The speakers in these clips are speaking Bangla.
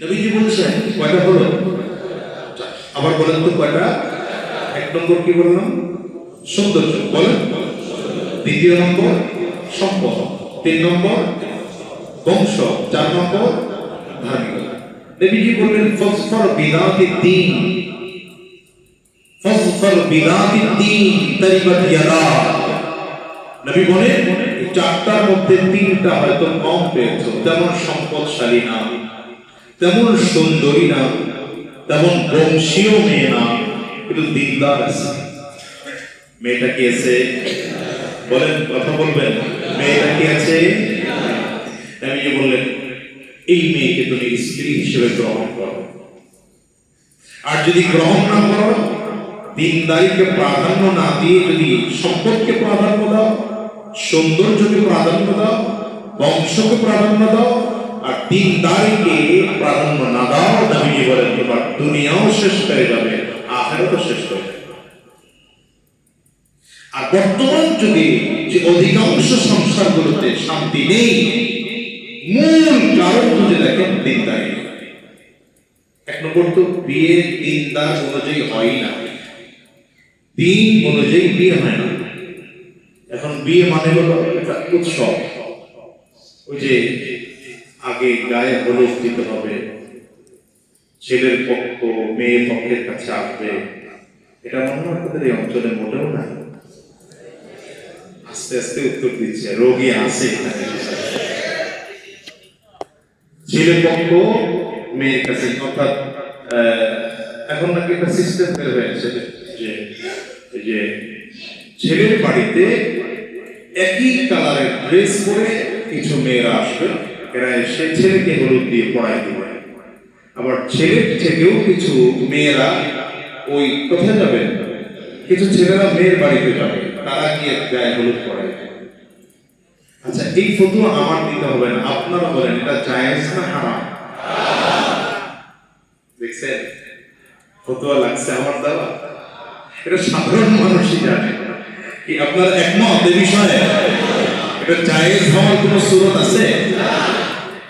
নবীজি বলছেন কয়টা হলো? আবার বলেন তো কয়টা? এক নম্বর কি বললাম? সৌন্দর্য, বলেন। দ্বিতীয় নম্বর সম্পদ, 3 নম্বর বংশ, 4 নম্বর ধার্মিকতা। নবীজি বললেন ফজফর বিদাতি দ্বীন, ফজফর বিদাতি দ্বীন তারিবাত ইয়াদা। নবী বলেন এই 4টার মধ্যে 3টা হয়তো কম পেয়েছো, তেমন সম্পদশালী না, তেমন সুন্দরী না, তেমন বংশীয় মেয়ে না, কিন্তু দিনদার আছে। মেয়েটা কি আছে? বলেন, কথা বলবেন। মেয়েটা কি আছে? আমি যে বললেন এই মেয়েকে তুমি স্ত্রী হিসেবে গ্রহণ করো, আর যদি গ্রহণ না করো, দিনদারিকে প্রাধান্য না দিয়ে যদি সম্পদকে প্রাধান্য দাও, সৌন্দর্যকে প্রাধান্য দাও, বংশকে প্রাধান্য দাও, আর দিনদারিকে প্রাধান্য না দাও, নবীজি বলেন তোমার দুনিয়াও শেষ হয়ে যাবে, আখিরাতও শেষ হয়ে যাবে। আর বর্তমান যুগে যে অধিকাংশ সংসারগুলোতে শান্তি নেই, মূল কারণ যদি দেখেন দিনদারি। এক নম্বর তো বিয়ে দিনদার অনুযায়ী হয় না, দিন অনুযায়ী বিয়ে হয় না। এখন বিয়ে মানে হলো একটা উৎসব, ওই যে আগে গায়ে হলুদ দিতে হবে, ছেলের পক্ষ মেয়ে পক্ষের কাছে আসবে, এটা মনে হয় আপনাদের এই অঞ্চলে মোটেও না। আস্তে আস্তে উত্তর দিচ্ছে, রোগী আছে। ছেলে পক্ষ মেয়ের কাছে, অর্থাৎ এখন নাকি একটা সিস্টেম বের হয়েছে যে ছেলের বাড়িতে একই কালারের ড্রেস পরে কিছু মেয়েরা আসবে, এরা এসে ছেলেকে হলুদ দিয়ে পড়াই দিবে। আবার ছেলের থেকেও কিছু মেয়েরা ওই কোথায় যাবে, কিছু ছেলেরা মেয়ের বাড়িতে যাবে, তারা গিয়ে গায়ে হলুদ পড়ায়। আচ্ছা, এই ফতোয়া আমার দিতে হবে না, আপনারা বলেন এটা জায়েজ না হারাম? দেখছেন ফতোয়া লাগছে আমার দেওয়া, এটা সাধারণ মানুষই জানে। কি আপনারা একমত এই বিষয়ে? এটা জায়েজ হওয়ার কোনো সুরত আছে?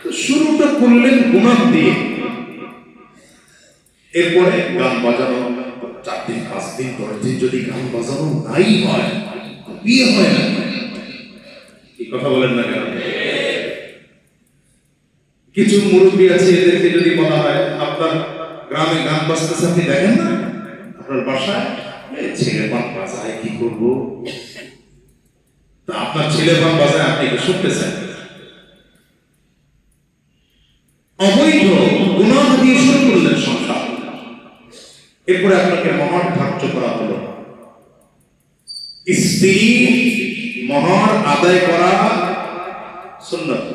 তো শুরুটা করলেন গুনাহ দিয়ে, এরপরে গান বাজানো 4 দিন 5 দিন 10 দিন যদি গান বাজানো নাই হয়, বিয়ে হয় না। কি কথা বলেন না কেন? কিছু মুরব্বী আছে, এদেরকে যদি বলা হয় আপনার গ্রামে গান বাজতেছে, আপনি দেখেন না আপনার বাসায় ছেলে গান বাজায়, কি করবো? তা আপনার ছেলে গান বাজায়, আপনি কি শুনতেছেন? অবৈধ গুনাহ দিয়ে শুরু করলেন সংসার। এরপরে আপনাকে মহার ধার্য করা হলো, স্ত্রী মহার আদায় করা সুন্নাত।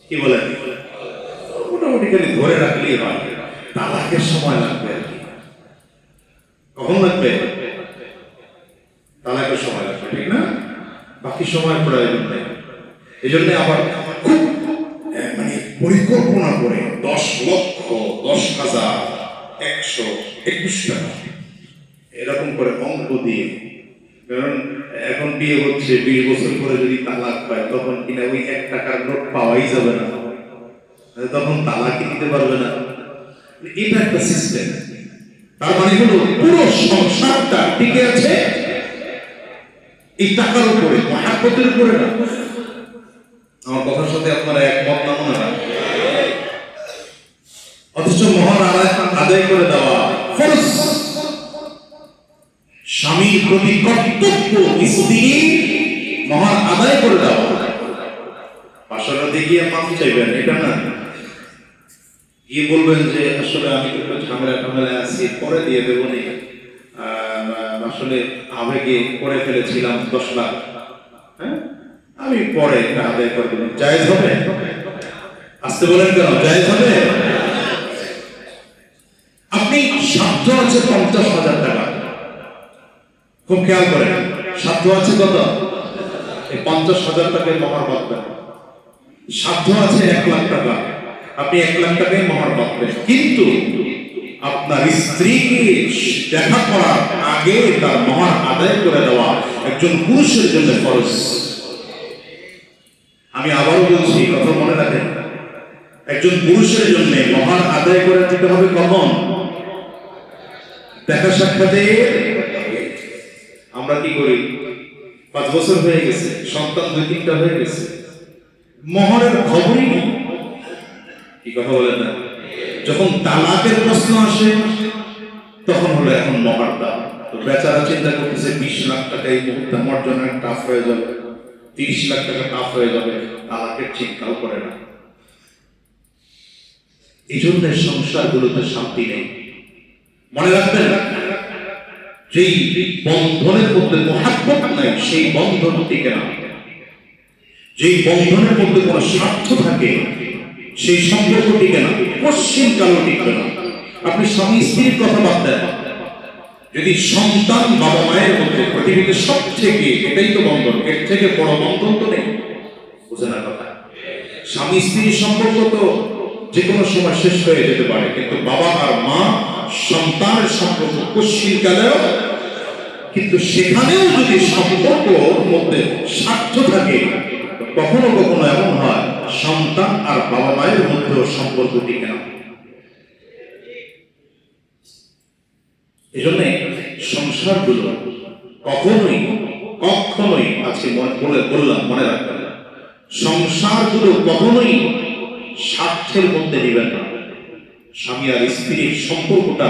কি বলেন? মোটামুটি খালি ধরে রাখলেই হয়, তালাকের সময় লাগবে। কখন লাগবে? তালাকের সময় লাগবে, ঠিক না? বাকি সময় প্রয়োজন নেই। এই জন্য আবার খুব মানে পরিকল্পনা করে 10 লক্ষ 10,000 121 টাকা এরকম করে অঙ্ক দিয়ে, কারণ এখন বিয়ে হচ্ছে 20 বছর পরে যদি তালাক পায়, তখন কিনা ওই 1 টাকার নোট পাওয়াই যাবে না, তখন তালাকই দিতে পারবে না। এটা একটা সিস্টেম। তার মানে হলো পুরো সংসারটা টিকে আছে এই টাকার উপরে, মহাব্বতের উপরে না। আমার কথার সাথে আপনারা একমত না মনে হয়? অথচ মহান আদায় করে দেওয়া ফরজ। স্বামীর প্রতি কর্তব্য স্ত্রীর মহান আদায় করে দেওয়া। পাশাপাশি গিয়ে মাফি চাইবেন, এটা না গিয়ে বলবেন যে আসলে আমি একটু ঝামেলায় আছি, পরে দিয়ে দেবো নি, আসলে আবেগে করে ফেলেছিলাম 10 লাখ, হ্যাঁ আমি পরে এটা আদায় করে দেবো। জায়েজ হবে? আসতে বলেন কেন? জায়েজ হবে? আপনি সাধ্য আছে 50,000 টাকা, খুব খেয়াল করেন, সাধ্য আছে কত? এই 50,000 টাকায় মহার পাবেন। সাধ্য আছে 1 লাখ টাকা, আপনি 1 লাখ টাকায় মহার পাবেন। কিন্তু আপনার স্ত্রীকে দেখা করার আগে তার মহার আদায় করে দেওয়া একজন পুরুষের জন্য ফরজ। আমি আবারও বলছি, কথা মনে রাখেন, একজন পুরুষের জন্য মহার আদায় করে দিতে হবে কখন? দেখা সাক্ষাতে। আমরা কি করি? 5 বছর হয়ে গেছে, সন্তান 2-3টা হয়ে গেছে, মহরের খবরই নেই। কি কথা বলেন না? যখন তালাকের প্রশ্ন আসে তখন হলো এখন মহার দাম। তো বেচারা চিন্তা করতেছে 20 লাখ টাকা এই মুহূর্তে আমার জন্য টাফ হয়ে যাবে, 30 লাখ টাকা টাফ হয়ে যাবে, তালাকের চিন্তাও করে না। এই জন্য সংসারগুলোতে শান্তি নেই। মনে রাখবেন, যেই বন্ধনের মধ্যে মহাব্বত নাই সেই বন্ধন টিকে না। যেই বন্ধনের মধ্যে কোনো স্বার্থ থাকে সেই সম্পর্ক টিকে না, পশ্চিম কালো টিকবে না। আপনি স্বামী স্ত্রীর কথা বাদ দেন, যদি সন্তান বাবা মায়ের মধ্যে পৃথিবীতে সবথেকে, এটাই তো বন্ধন, এর থেকে বড় বন্ধন তো নেই। বুঝে না কথা? স্বামী স্ত্রীর সম্পর্ক তো যে কোনো সময় শেষ হয়ে যেতে পারে, কিন্তু বাবা আর মা সন্তানের সম্পর্ক পশ্চিমকালেও, কিন্তু সেখানেও যদি সম্পর্কের মধ্যে স্বার্থ থাকে, কখনো কখনো এমন হয় সন্তান আর বাবা মায়ের মধ্যেও সম্পর্ক টিকে না। এই জন্য সংসারগুলো কখনোই আজকে বললাম, মনে রাখবেন, সংসারগুলো কখনোই স্বার্থের মধ্যে নেবেন না। স্বামী আর স্ত্রীর সম্পর্কটা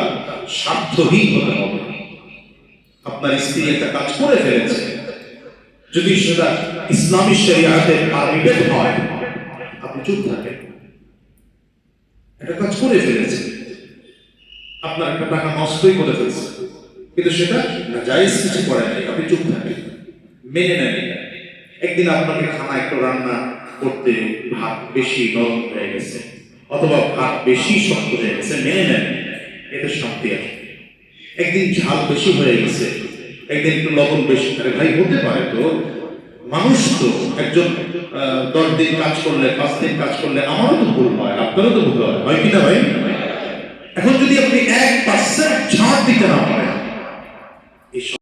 স্বার্থহীন হতে হবে। আপনার স্ত্রী একটা কাজ করে ফেলেছে, যদি সেটা ইসলামী শরিয়াতে পারমিটেড হয়, আপনি চুপ থাকেন। একটা কাজ করে ফেলেছে, আপনার একটা টাকা নষ্টই করে ফেলছে, কিন্তু সেটা জায়েজ কিছু করে নাই, আপনি চুপ থাকেন, মেনে নেন। একদিন আপনাকে খানা একটু রান্না করতে ভাত বেশি নরম হয়ে গেছে, অথবা ভাত বেশি শক্ত হয়ে গেছে, মেনে নেন, এতে শান্তি আসবে। একদিন ঝাল বেশি হয়ে গেছে, একদিন একটু লবণ বেশি, আরে ভাই হতে পারে তো, মানুষ তো। একজন 10 দিন কাজ করলে, 5 দিন কাজ করলে আমারও তো ভুল হয়, আপনারও তো ভুল হয় কিনা ভাই? এখন যদি আপনি 1% ছাড় দিতে না পারেন,